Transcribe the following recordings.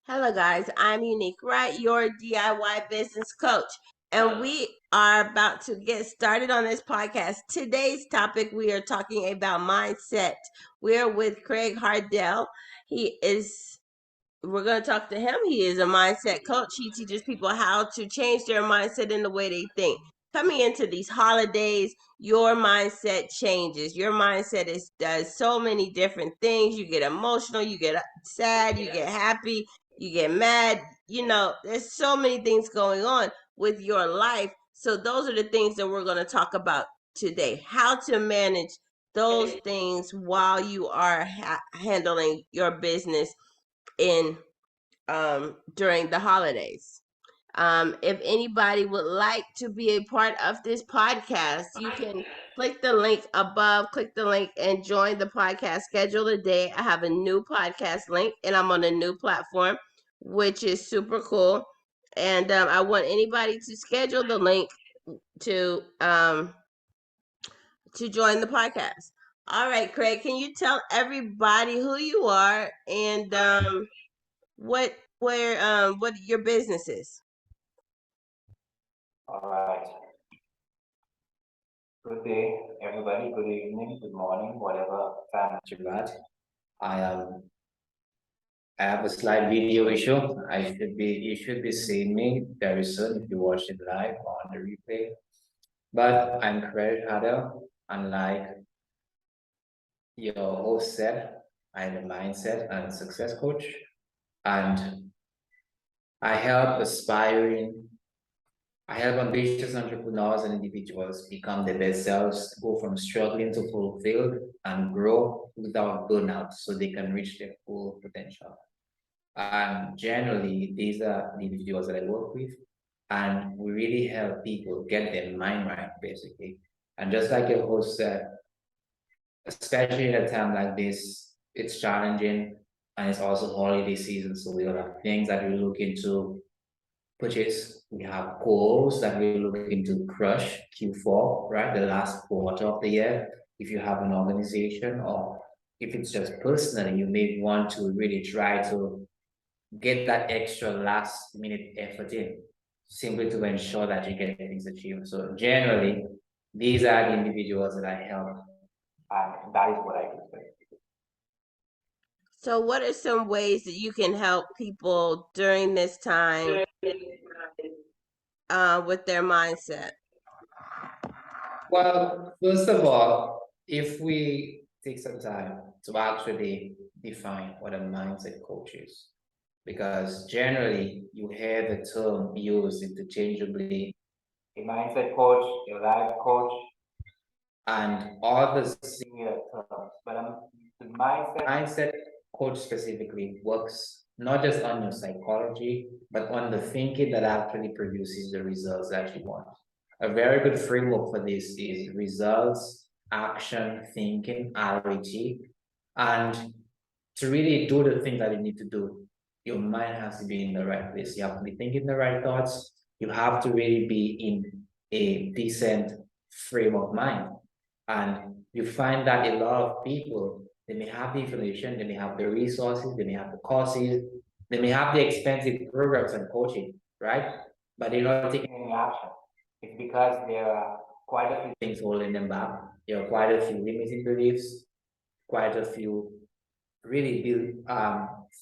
Hello, guys. I'm Unique Wright, your DIY business coach, and we are about to get started on this podcast. Today's topic, we are talking about mindset. We're with Craig Hardell. He is we're going to talk to him. He is a mindset coach. He teaches people how to change their mindset in the way they think. Coming into these holidays, your mindset changes. Your mindset does so many different things. You get emotional, you get sad, you get happy, you get mad. There's so many things going on with your life. So those are the things that we're going to talk about today. How to manage those things while you are handling your business in during the holidays. If anybody would like to be a part of this podcast, you can click the link above, click the link and join the podcast. Schedule a day. I have a new podcast link and I'm on a new platform, which is super cool. And I want anybody to schedule the link to um, to join the podcast. All right, Craig, can you tell everybody who you are and what your business is? All right. Good day, everybody. Good evening, good morning, whatever time that you're at. I am. I have a slight video issue. You should be seeing me very soon if you watch it live on the replay. But I'm Craig Harder, unlike your host said, I'm a mindset and success coach, and I help aspiring I help ambitious entrepreneurs and individuals become their best selves, go from struggling to fulfilled and grow without burnout so they can reach their full potential. And generally, these are the individuals that I work with, and we really help people get their mind right, basically. And just like your host said, especially at a time like this, it's challenging and it's also holiday season, so we have things that we look into purchase. We have goals that we're looking to crush Q4, right? The last quarter of the year. If you have an organization or if it's just personally, you may want to really try to get that extra last minute effort in simply to ensure that you get things achieved. So generally, these are the individuals that I help. And that is what I can say. So, what are some ways that you can help people during this time with their mindset? Well, first of all, if we take some time to actually define what a mindset coach is, because generally you hear the term used interchangeably, a mindset coach, a life coach, and all the similar terms. But the mindset coach specifically works not just on your psychology, but on the thinking that actually produces the results that you want. A very good framework for this is results, action, thinking, RAT. And to really do the thing that you need to do, your mind has to be in the right place. You have to be thinking the right thoughts. You have to really be in a decent frame of mind. And you find that a lot of people, they may have the information, they may have the resources, they may have the courses, they may have the expensive programs and coaching, right? But they're not taking any action. It's because there are quite a few things holding them back. There are quite a few limiting beliefs, quite a few really build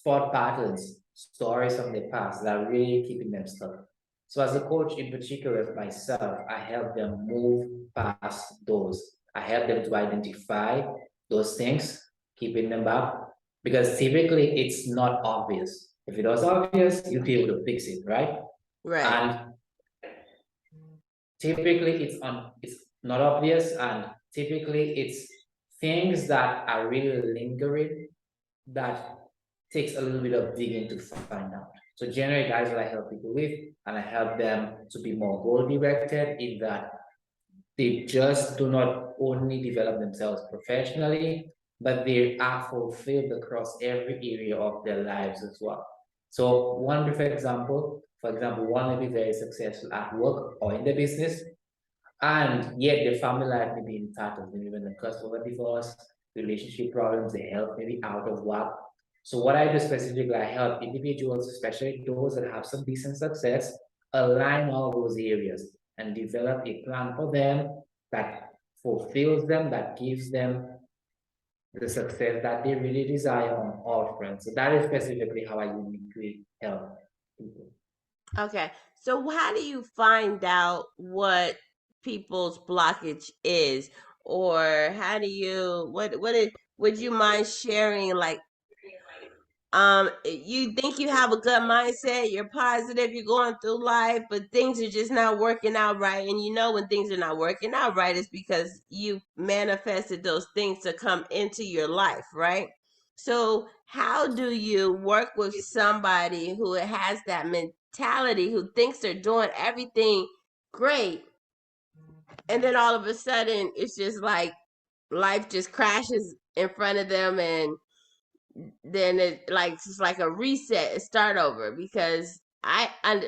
thought patterns, stories from the past that are really keeping them stuck. So as a coach in particular, myself, I help them move past those. I help them to identify those things, keeping them back, because typically it's not obvious. If it was obvious, you'd be able to fix it, right? Right. And typically it's not obvious, and typically it's things that are really lingering that takes a little bit of digging to find out. So generally, guys, what I help people with, and I help them to be more goal directed in that they just do not only develop themselves professionally, but they are fulfilled across every area of their lives as well. So one perfect example, for example, one may be very successful at work or in the business, and yet the family life may be in tatters, maybe when the cusp of a divorce, relationship problems, the health may be out of whack. So what I do specifically, I help individuals, especially those that have some decent success, align all those areas and develop a plan for them that fulfills them, that gives them the success that they really desire on all fronts. So that is specifically how I uniquely help people. Okay. So how do you find out what people's blockage is? Or how do you what is would you mind sharing like you think you have a good mindset, you're positive, you're going through life, but things are just not working out right, and you know when things are not working out right it's because you manifested those things to come into your life, right? So how do you work with somebody who has that mentality, who thinks they're doing everything great, and then all of a sudden it's just like life just crashes in front of them, and then it's like a reset, a start over, because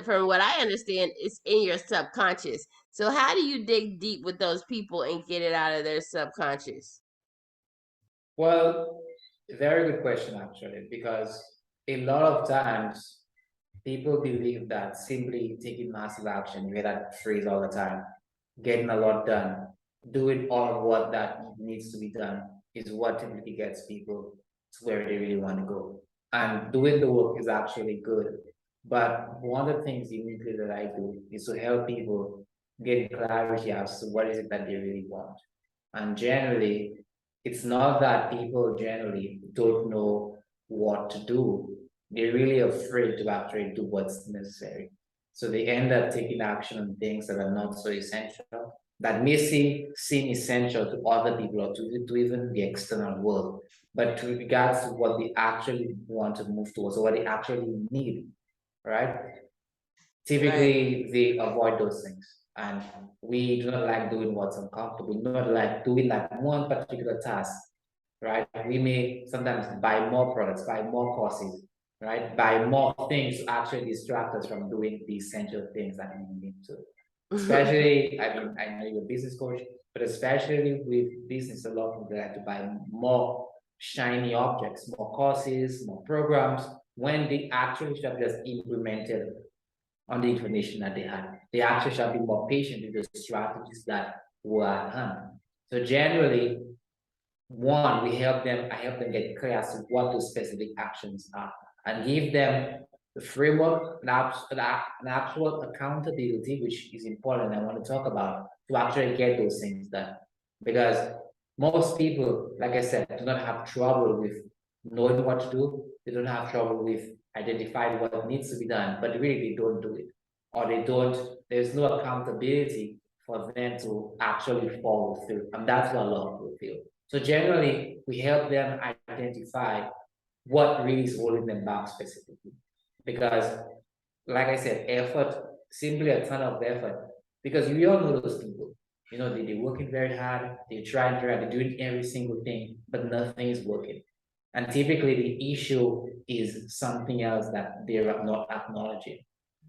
from what I understand, it's in your subconscious. So how do you dig deep with those people and get it out of their subconscious? Well, very good question actually, because a lot of times people believe that simply taking massive action, you hear that phrase all the time, getting a lot done, doing all of what that needs to be done is what typically gets people to where they really want to go. And doing the work is actually good. But one of the things uniquely that I do is to help people get clarity as to what is it that they really want. And generally, it's not that people generally don't know what to do. They're really afraid to actually do what's necessary. So they end up taking action on things that are not so essential, that may seem essential to other people or to even the external world. But with regards to what they actually want to move towards or what they actually need, right? Right. Typically they avoid those things. And we do not like doing what's uncomfortable. We do not like doing like one particular task, right? We may sometimes buy more products, buy more courses, right? Buy more things to actually distract us from doing the essential things that we need to. Especially, I mean, I know you're a business coach, but especially with business, a lot of people like to buy more shiny objects, more courses, more programs, when they actually should have just implemented on the information that they had. They actually should be more patient with the strategies that were at hand. So generally, one, I help them get clear as to what those specific actions are and give them the framework and an actual accountability, which is important. I want to talk about to actually get those things done. Because most people, like I said, do not have trouble with knowing what to do. They don't have trouble with identifying what needs to be done, but really they don't do it. Or they don't, there's no accountability for them to actually follow through. And that's what a lot of people feel. So generally, we help them identify what really is holding them back specifically. Because, like I said, effort, simply a ton of effort. Because we all know those people. You know, they're working very hard, they're trying very hard, they're doing every single thing, but nothing is working. And typically, the issue is something else that they're not acknowledging.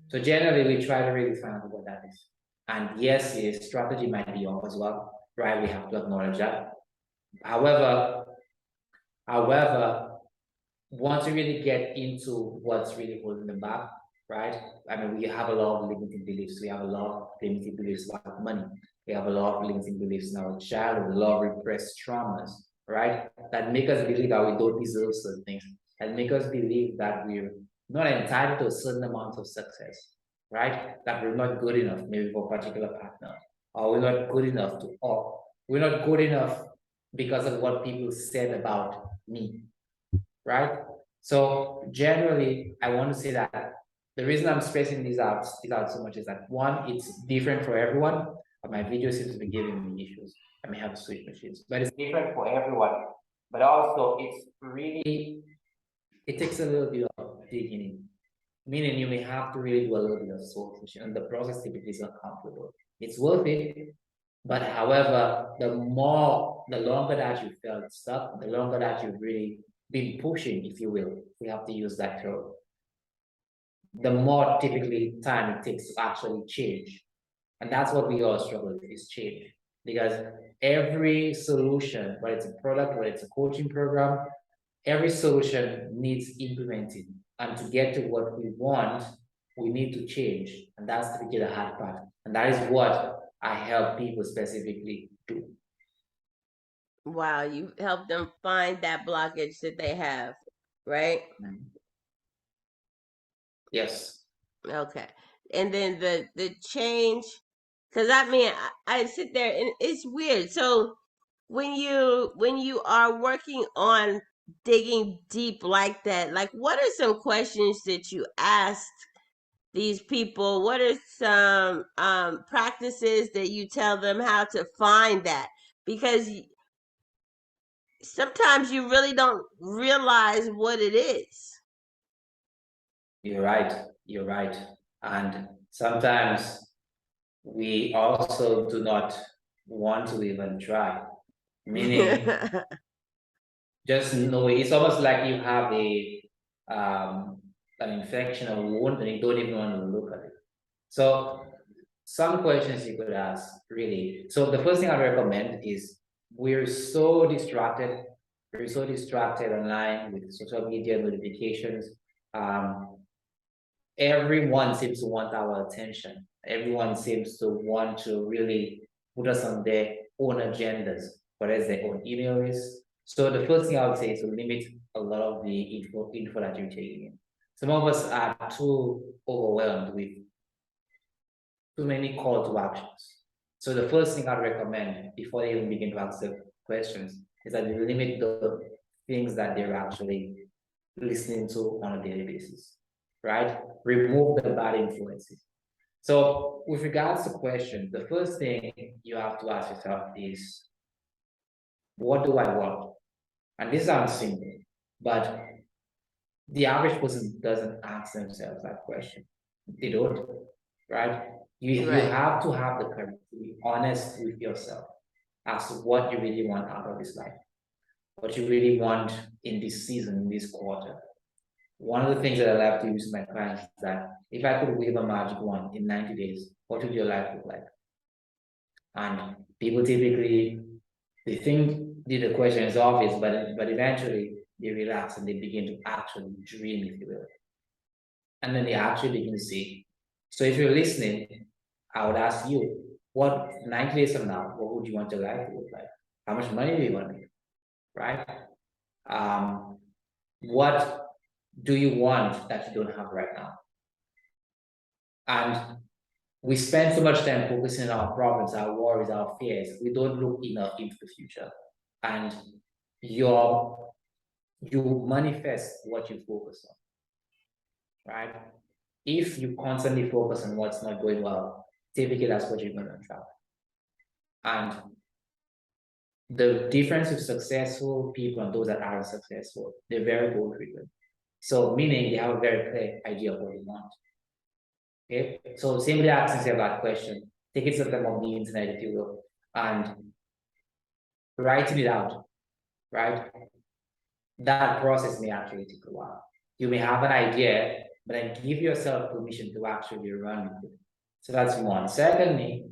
So generally, we try to really find out what that is. And yes, yes, strategy might be off as well, right? We have to acknowledge that. However, however, once we really get into what's really holding them back, right? I mean, we have a lot of limiting beliefs. We have a lot of limiting beliefs about money. We have a lot of limiting beliefs in our childhood, a lot of repressed traumas, right? That make us believe that we don't deserve certain things, and make us believe that we're not entitled to a certain amount of success, right? That we're not good enough, maybe for a particular partner, or we're not good enough to, or we're not good enough because of what people said about me, right? So generally, I want to say that the reason I'm stressing these out so much is that one, it's different for everyone. But my video seems to be giving me issues. I may have to switch machines, but it's different for everyone. But also, it's really it takes a little bit of digging in. Meaning you may have to really do a little bit of soul searching, and the process typically is uncomfortable. It's worth it, but however, the longer that you felt stuck, the longer that you've really been pushing, if you will, we have to use that term, the more typically time it takes to actually change. And that's what we all struggle with is change. Because every solution, whether it's a product, whether it's a coaching program, every solution needs implementing. And to get to what we want, we need to change. And that's the hard part. And that is what I help people specifically do. Wow, you help them find that blockage that they have, right? Yes. Okay. And then the change, because I mean, I sit there and it's weird. So when you are working on digging deep like that, like what are some questions that you asked these people? What are some practices that you tell them how to find that? Because sometimes you really don't realize what it is. You're right. You're right. And sometimes we also do not want to even try. Meaning, just know it's almost like you have um, an infection or wound and you don't even want to look at it. So some questions you could ask, really. So the first thing I recommend is we're so distracted. We're so distracted online with social media notifications. Um, Everyone seems to want our attention. Everyone seems to want to really put us on their own agendas, whether it's their own email list. So the first thing I would say is to limit a lot of the info that you're taking in. Some of us are too overwhelmed with too many call to actions. So the first thing I'd recommend before they even begin to answer questions is that you limit the things that they're actually listening to on a daily basis, right? Remove the bad influences. So with regards to questions, the first thing you have to ask yourself is, what do I want? And this sounds simple, but the average person doesn't ask themselves that question. They don't, right? You Right. have to have the courage to be honest with yourself as to what you really want out of this life, what you really want in this season, in this quarter. One of the things that I love to use with my clients is that if I could wave a magic wand in 90 days, what would your life look like? And people typically, they think the question is obvious, but eventually they relax and they begin to actually dream, if you will. And then they actually begin to see. So if you're listening, I would ask you, what 90 days from now, what would you want your life to look like? How much money do you want to make? Right? Um, what do you want that you don't have right now? And we spend so much time focusing on our problems, our worries, our fears. We don't look enough into the future. And your you manifest what you focus on, right? If you constantly focus on what's not going well, typically that's what you're going to attract. And the difference with successful people and those that aren't successful, they're very goal driven. So meaning they have a very clear idea of what they want. Okay, so simply asking yourself that question, take it to them on the internet if you will, and writing it out, right? That process may actually take a while. You may have an idea, but then give yourself permission to actually run with it. So that's one. Secondly,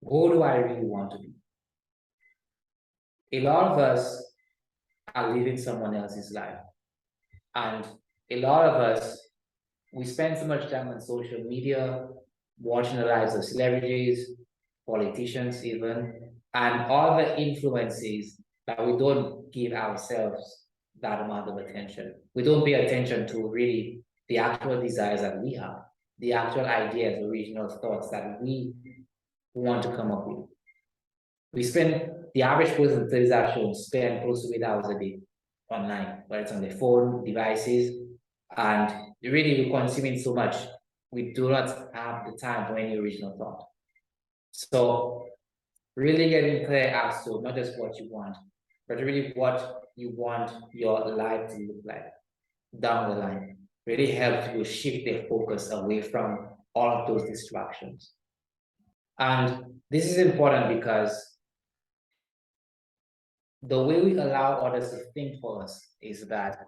who do I really want to be? A lot of us are living someone else's life. And a lot of us, we spend so much time on social media, watching the lives of celebrities, politicians even, and all the influences that we don't give ourselves that amount of attention. We don't pay attention to really the actual desires that we have, the actual ideas, original thoughts that we want to come up with. We spend, the average person that is actually spend close to 8 hours a day online, whether it's on their phone, devices, and really we're consuming so much, we do not have the time for any original thought. So really getting clear as to not just what you want, but really what you want your life to look like down the line. Really helps you shift their focus away from all of those distractions. And this is important because the way we allow others to think for us is that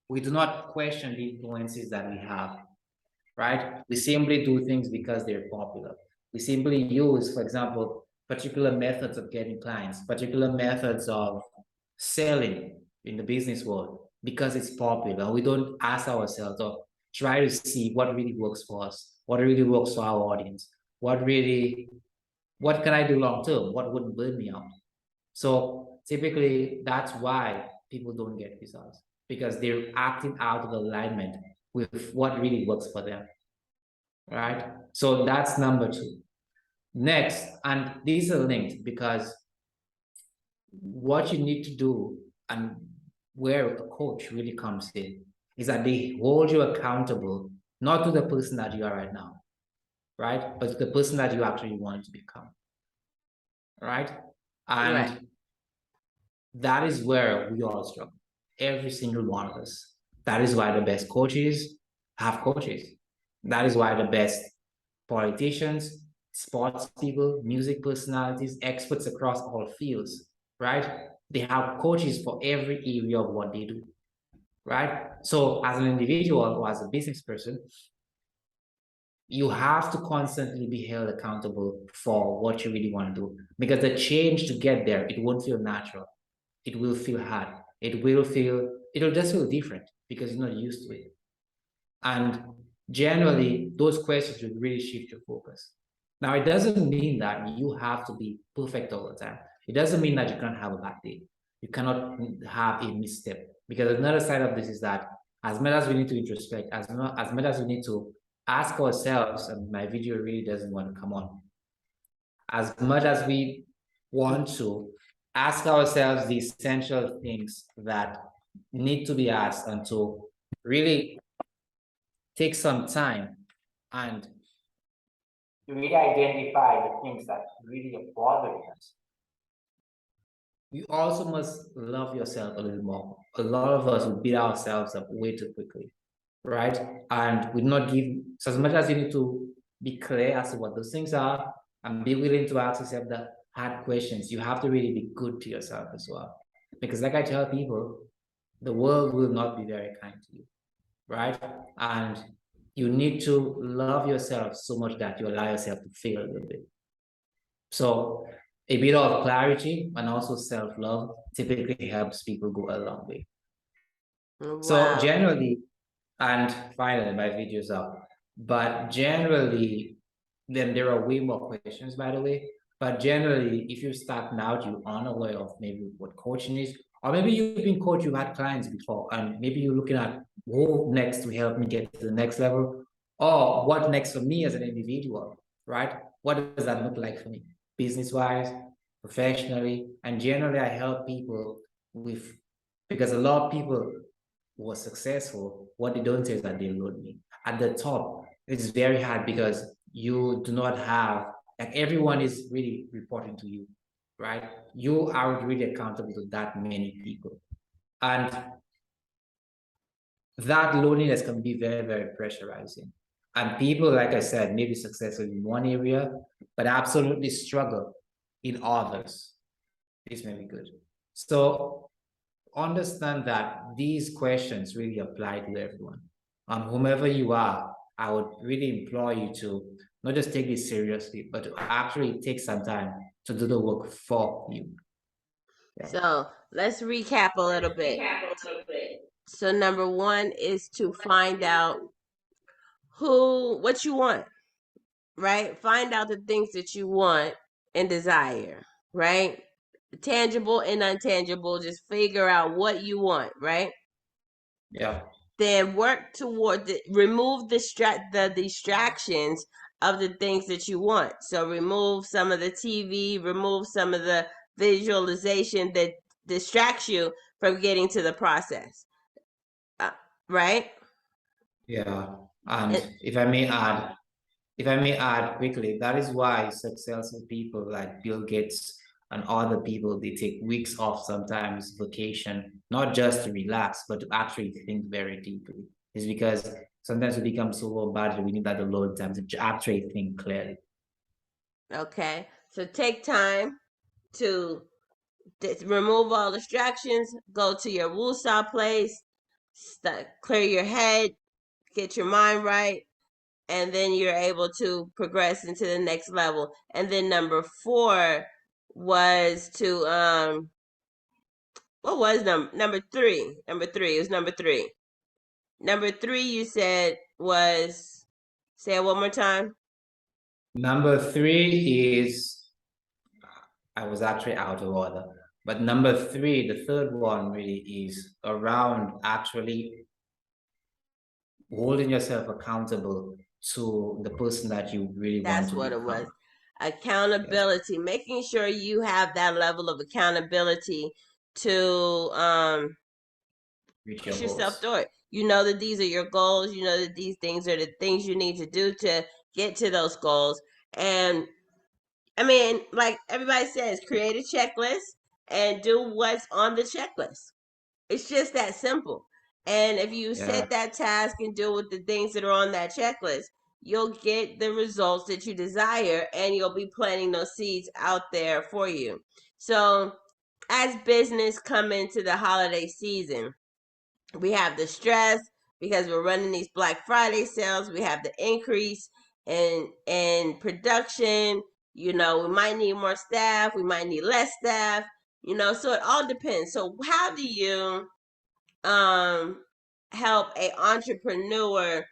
we do not question the influences that we have, right? We simply do things because they're popular. We simply use, for example, particular methods of getting clients, particular methods of selling in the business world because it's popular. We don't ask ourselves or try to see what really works for us, what really works for our audience, what can I do long term, what wouldn't burn me out. So typically, that's why people don't get results because they're acting out of alignment with what really works for them, right? So that's number two. Next, and these are linked because what you need to do and where a coach really comes in is that they hold you accountable, not to the person that you are right now, right? But to the person that you actually want to become, right? Right. And that is where we all struggle, every single one of us. That is why the best coaches have coaches. That is why the best politicians, sports people, music personalities, experts across all fields, right? They have coaches for every area of what they do, right? So, as an individual or as a business person, you have to constantly be held accountable for what you really want to do because the change to get there, it won't feel natural. It will feel hard. It'll just feel different because you're not used to it. And generally, those questions will really shift your focus. Now, it doesn't mean that you have to be perfect all the time. It doesn't mean that you can't have a bad day. You cannot have a misstep. Because another side of this is that as much as we need to introspect, as much as we need to ask ourselves, and my video really doesn't want to come on, as much as we want to ask ourselves the essential things that need to be asked and to really take some time and really identify the things that really are bothering us. You also must love yourself a little more. A lot of us will beat ourselves up way too quickly, right? And we not give, so as much as you need to be clear as to what those things are and be willing to ask yourself the hard questions, you have to really be good to yourself as well. Because like I tell people, the world will not be very kind to you, right? And you need to love yourself so much that you allow yourself to fail a little bit. So a bit of clarity and also self-love typically helps people go a long way. So Wow. generally, and finally my video's up, but generally, then there are way more questions, by the way. But generally, if you're starting out, you're unaware of maybe what coaching is, or maybe you've been coached, you've had clients before, and maybe you're looking at who next to help me get to the next level, or what next for me as an individual, right? What does that look like for me, business-wise, professionally, and generally, I help people with because a lot of people who are successful, what they don't say is that they load me. At the top, it's very hard because you do not have, like everyone is really reporting to you, right? You are really accountable to that many people. And that loneliness can be very, very pressurizing. And people, like I said, may be successful in one area, but absolutely struggle in others. This may be good. So understand that these questions really apply to everyone. Whomever you are, I would really implore you to not just take this seriously, but to actually take some time to do the work for you. Yeah. So let's recap a little bit. So number one is to find out what you want, right? Find out the things that you want and desire, right? Tangible and untangible, just figure out what you want, right? Yeah. Then work toward remove the distractions of the things that you want. So remove some of the TV, remove some of the visualization that distracts you from getting to the process, uh, right? Yeah. And, And if I may add quickly, that is why successful people like Bill Gates and other people, they take weeks off sometimes vacation, not just to relax, but to actually think very deeply. It's because sometimes we become so bombarded, we need that alone time to actually think clearly. okay, so take time to remove all distractions. Go to your woosah place, clear your head, get your mind right, and then you're able to progress into the next level. And then number four was to What was number three? Number three. It was number three. Number three, you said was. Say it one more time. Number three is, I was actually out of order. But number three, the third one really is around actually holding yourself accountable to the person that you really want That's to what it was. become. Yes. Accountability, making sure you have that level of accountability to Reach your push yourself goals. through it. You know that these are your goals. You know that these things are the things you need to do to get to those goals. And I mean, like everybody says, create a checklist and do what's on the checklist. It's just that simple. And if you Yeah. set that task and do with the things that are on that checklist, you'll get the results that you desire and you'll be planting those seeds out there for you. So, as business come into the holiday season, we have the stress because we're running these Black Friday sales. We have the increase in production. You know, we might need more staff. We might need less staff. You know, so it all depends. So how do you um help a entrepreneur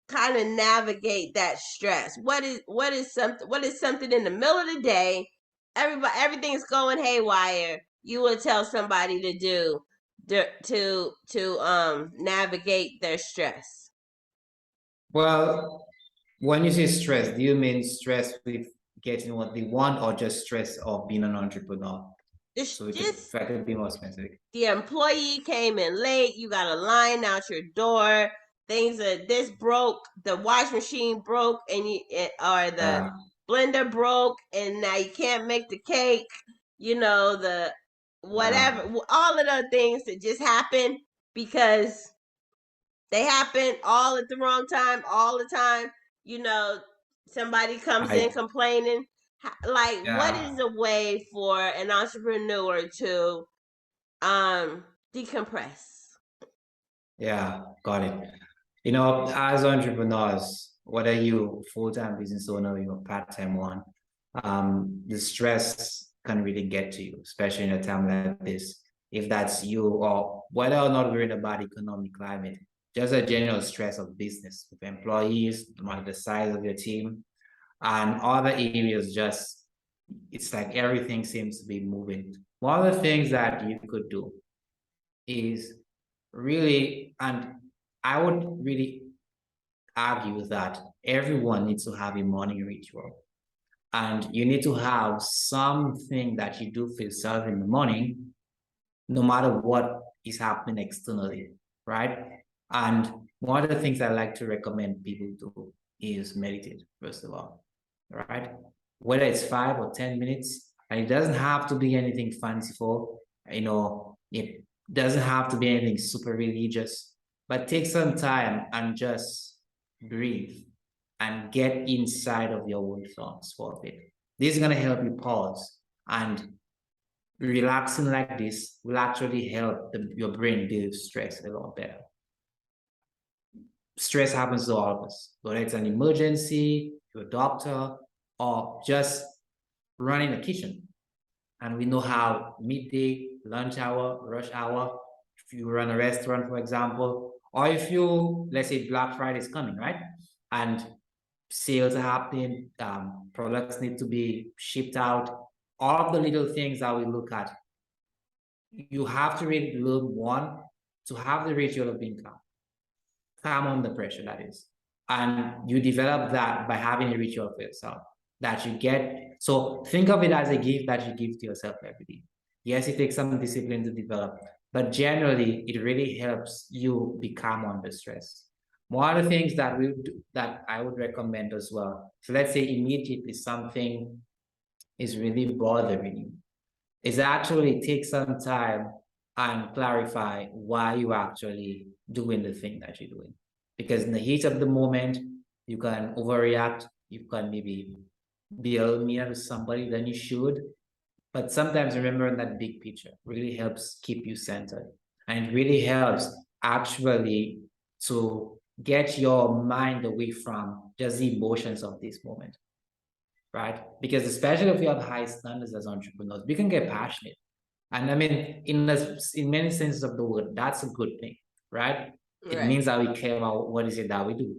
kind of navigate that stress? What is something in the middle of the day? Everything's going haywire. You would tell somebody to do to navigate their stress. Well, when you say stress, do you mean stress with getting what they want or just stress of being an entrepreneur? It's So we could, just if I could be more specific. the employee came in late, you got a line out your door, things are this broke, the wash machine broke, and or the Yeah, blender broke, and now you can't make the cake. You know the yeah, whatever, all of those things that just happen because they happen all at the wrong time, all the time. You know, somebody comes in I, complaining. Like, what yeah, is a way for an entrepreneur to um decompress? yeah, got it. You know, as entrepreneurs, whether you full-time business owner or you're part-time one, the stress can really get to you, especially in a time like this. If that's you, or whether or not we're in a bad economic climate, just a general stress of business with employees, no matter the size of your team, and other areas, just it's like everything seems to be moving. One of the things that you could do is really, and I would really argue that everyone needs to have a morning ritual. And you need to have something that you do for yourself in the morning, no matter what is happening externally, right? And one of the things I like to recommend people do is meditate, first of all, right? Whether it's 5 or 10 minutes, and it doesn't have to be anything fanciful, it doesn't have to be anything super religious, but take some time and just breathe and get inside of your own thoughts for a bit. This is going to help you pause, and relaxing like this will actually help your brain deal with stress a lot better. Stress happens to all of us, whether it's an emergency, to a doctor, or just running a kitchen. And we know how midday, lunch hour, rush hour, if you run a restaurant, for example, or if you, let's say Black Friday is coming, right? And sales are happening, products need to be shipped out, all of the little things that we look at, you have to really learn one to have the ritual of being calm under pressure, that is. And you develop that by having a ritual for yourself that you get. So think of it as a gift that you give to yourself every day. Yes, it takes some discipline to develop, but generally it really helps you be calm under stress. One of the things that we do, that I would recommend as well. So let's say immediately something is really bothering you, is actually take some time and clarify why you actually doing the thing that you're doing. Because in the heat of the moment, you can overreact, you can maybe be a little meaner to somebody than you should. But sometimes remembering that big picture really helps keep you centered. And it really helps actually to get your mind away from just the emotions of this moment, right? Because especially if you have high standards as entrepreneurs, we can get passionate And I mean, in many senses of the word, that's a good thing, right? It Right. means that we care about what is it that we do.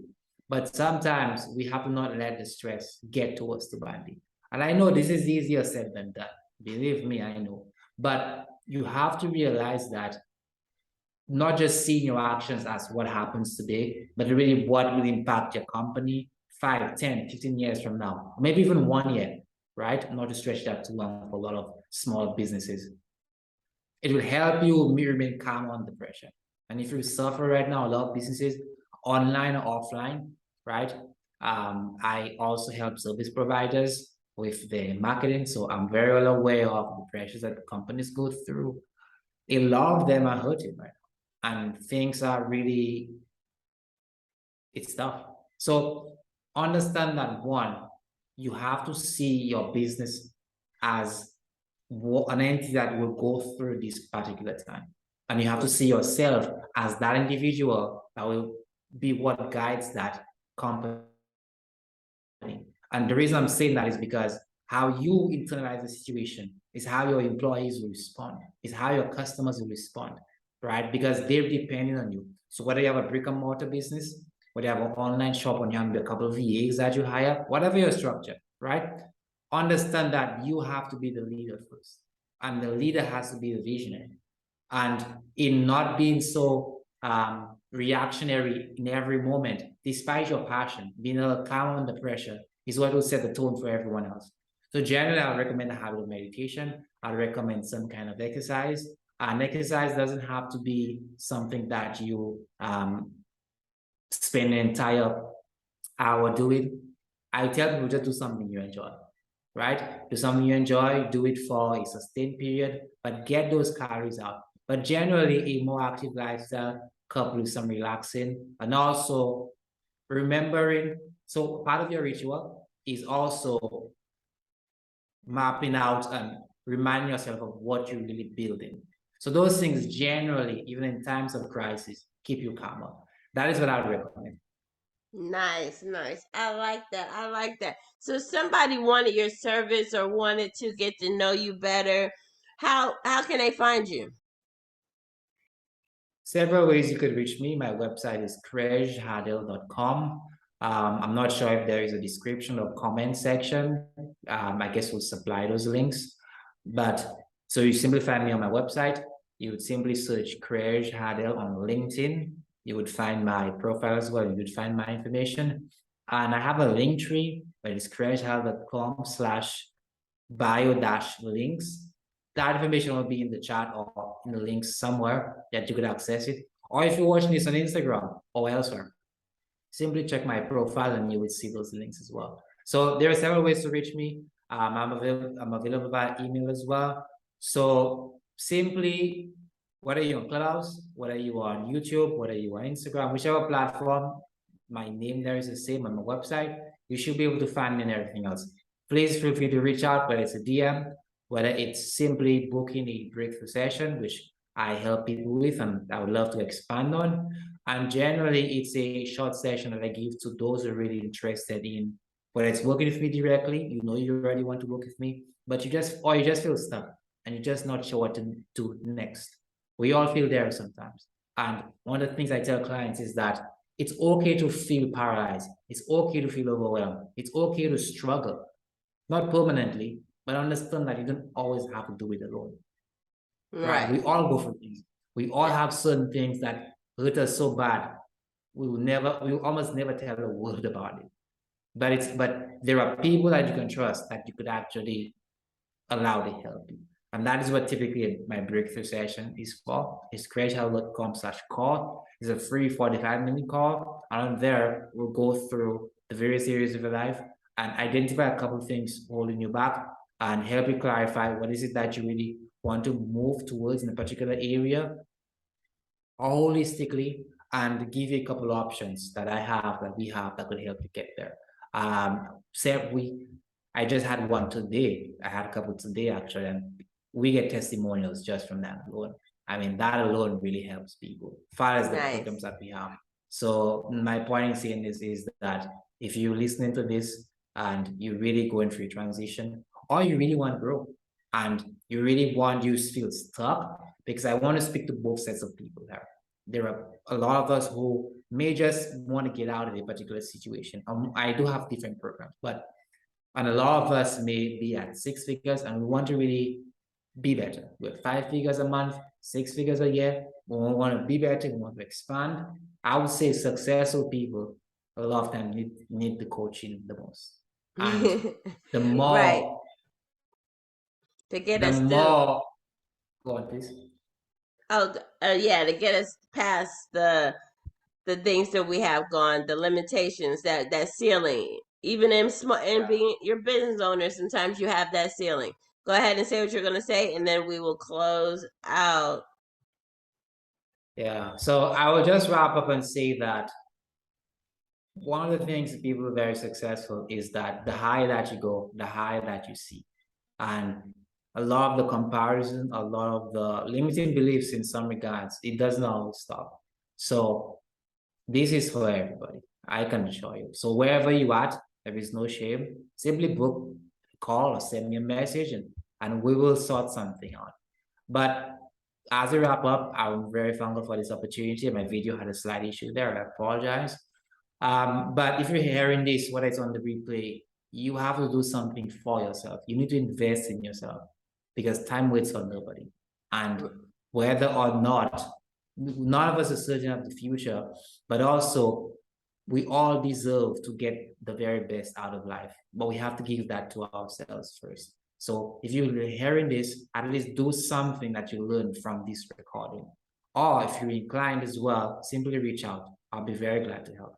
But sometimes we have to not let the stress get to us too badly. And I know this is easier said than done. Believe me, I know. But you have to realize that not just seeing your actions as what happens today, but really what will impact your company 5, 10, 15 years from now, maybe even 1 year, right? Not to stretch that too long for a lot of small businesses. It will help you remain calm under pressure. And if you suffer right now, a lot of businesses, online or offline, right? I also help service providers with the marketing. So I'm very well aware of the pressures that companies go through. A lot of them are hurting right now. And things are really, it's tough. So understand that one, you have to see your business as an entity that will go through this particular time. And you have to see yourself as that individual that will be what guides that company. And the reason I'm saying that is because how you internalize the situation is how your employees will respond, is how your customers will respond, right? Because they're depending on you. So whether you have a brick and mortar business, whether you have an online shop and you have a couple of VAs that you hire, whatever your structure, right? Understand that you have to be the leader first. And the leader has to be the visionary. And in not being so reactionary in every moment, despite your passion, being a calm under pressure is what will set the tone for everyone else. So generally, I recommend a habit of meditation. I recommend some kind of exercise. And exercise doesn't have to be something that you spend an entire hour doing. I tell people just do something you enjoy, right? Do something you enjoy, do it for a sustained period, but get those calories out. But generally, a more active lifestyle coupled with some relaxing and also remembering. So part of your ritual is also mapping out and reminding yourself of what you're really building. So those things generally, even in times of crisis, keep you calmer. That is what I would recommend. Nice, nice. I like that. I like that. So somebody wanted your service or wanted to get to know you better. How can they find you? Several ways you could reach me. My website is crejhadel.com. I'm not sure if there is a description or comment section. I guess we'll supply those links. But so you simply find me on my website. You would simply search Crej Hadel on LinkedIn. You would find my profile as well. You would find my information. And I have a link tree, but it's crejhadel.com/bio-links. That information will be in the chat or in the links somewhere that you could access it. Or if you're watching this on Instagram or elsewhere, simply check my profile and you will see those links as well. So there are several ways to reach me. I'm available by email as well. So simply, whether you're on Clubhouse, whether you are on YouTube, whether you are on Instagram, whichever platform, my name there is the same on my website. You should be able to find me and everything else. Please feel free to reach out, whether it's a DM, whether it's simply booking a breakthrough session, which I help people with and I would love to expand on. And generally, it's a short session that I give to those who are really interested in whether it's working with me directly, you know you already want to work with me, but you just feel stuck and you're just not sure what to do next. We all feel there sometimes. And one of the things I tell clients is that it's okay to feel paralyzed. It's okay to feel overwhelmed. It's okay to struggle, not permanently, but understand that you don't always have to do it alone. Right? We all go through things. We all have certain things that hurt us so bad. We will almost never tell the world about it. But there are people that you can trust that you could actually allow to help you. And that is what typically my breakthrough session is for. It's crejhadel.com/call. It's a free 45-minute call. And there we'll go through the various areas of your life and identify a couple of things holding you back and help you clarify what is it that you really want to move towards in a particular area holistically and give you a couple of options that we have that could help you get there. I just had one today. I had a couple today actually, and we get testimonials just from that alone. I mean, that alone really helps people, as far as the programs that we have. So my point in saying this is that if you're listening to this and you're really going through a transition or you really want to grow, and you really want you feel stuck, because I want to speak to both sets of people there. There are a lot of us who may just want to get out of a particular situation. I do have different programs, but and a lot of us may be at 6 figures and we want to really be better. We're 5 figures a month, 6 figures a year. We want to be better, we want to expand. I would say successful people a lot of them need the coaching the most. And the Right. more To get the us through. more go on, please. Oh, yeah, to get us past the things that we have gone, the limitations, that ceiling. Even in small and being your business owner, sometimes you have that ceiling. Go ahead and say what you're gonna say, and then we will close out. Yeah. So I will just wrap up and say that one of the things that people are very successful is that the higher that you go, the higher that you see. And a lot of the comparison, a lot of the limiting beliefs in some regards, it doesn't always stop. So this is for everybody. I can assure you. So wherever you at, there is no shame. Simply book, call, or send me a message, and we will sort something out. But as we wrap up, I'm very thankful for this opportunity. My video had a slight issue there. I apologize. But if you're hearing this, whether it's on the replay, you have to do something for yourself. You need to invest in yourself because time waits for nobody. And whether or not, none of us are certain of the future, but also we all deserve to get the very best out of life. But we have to give that to ourselves first. So if you're hearing this, at least do something that you learned from this recording. Or if you're inclined as well, simply reach out. I'll be very glad to help.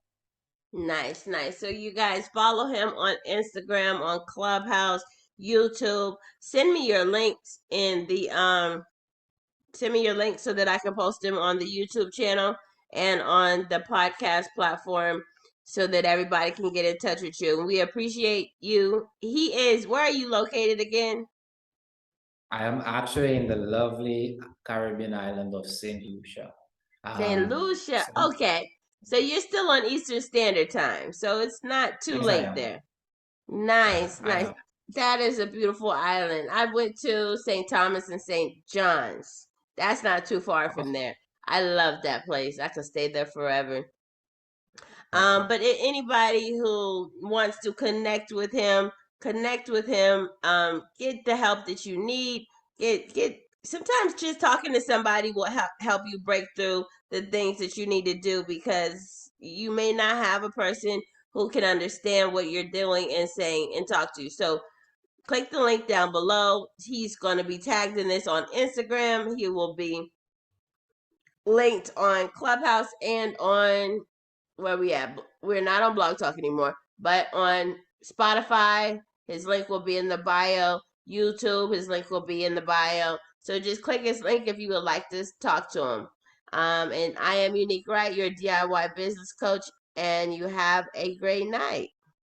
Nice, nice. So you guys follow him on Instagram, on Clubhouse, YouTube. Send me your links in the send me your links so that I can post them on the YouTube channel and on the podcast platform so that everybody can get in touch with you. We appreciate you. He is, where are you located again? I am actually in the lovely Caribbean island of St. Lucia. St. Lucia. So Okay. So you're still on Eastern Standard Time. So it's not too yes, I late am. there. Nice, I nice. am. That is a beautiful island. I went to St. Thomas and St. John's. That's not too far from Oh, there. I love that place. I could stay there forever. okay. But anybody who wants to connect with him. Get the help that you need. Get. Sometimes just talking to somebody will help you break through the things that you need to do because you may not have a person who can understand what you're doing and saying and talk to you. So click the link down below. He's going to be tagged in this on Instagram. He will be linked on Clubhouse and on where we at. We're not on Blog Talk anymore, but on Spotify. His link will be in the bio. YouTube, his link will be in the bio. So just click his link if you would like to talk to him. And I am Unique Wright, your DIY business coach, and you have a great night.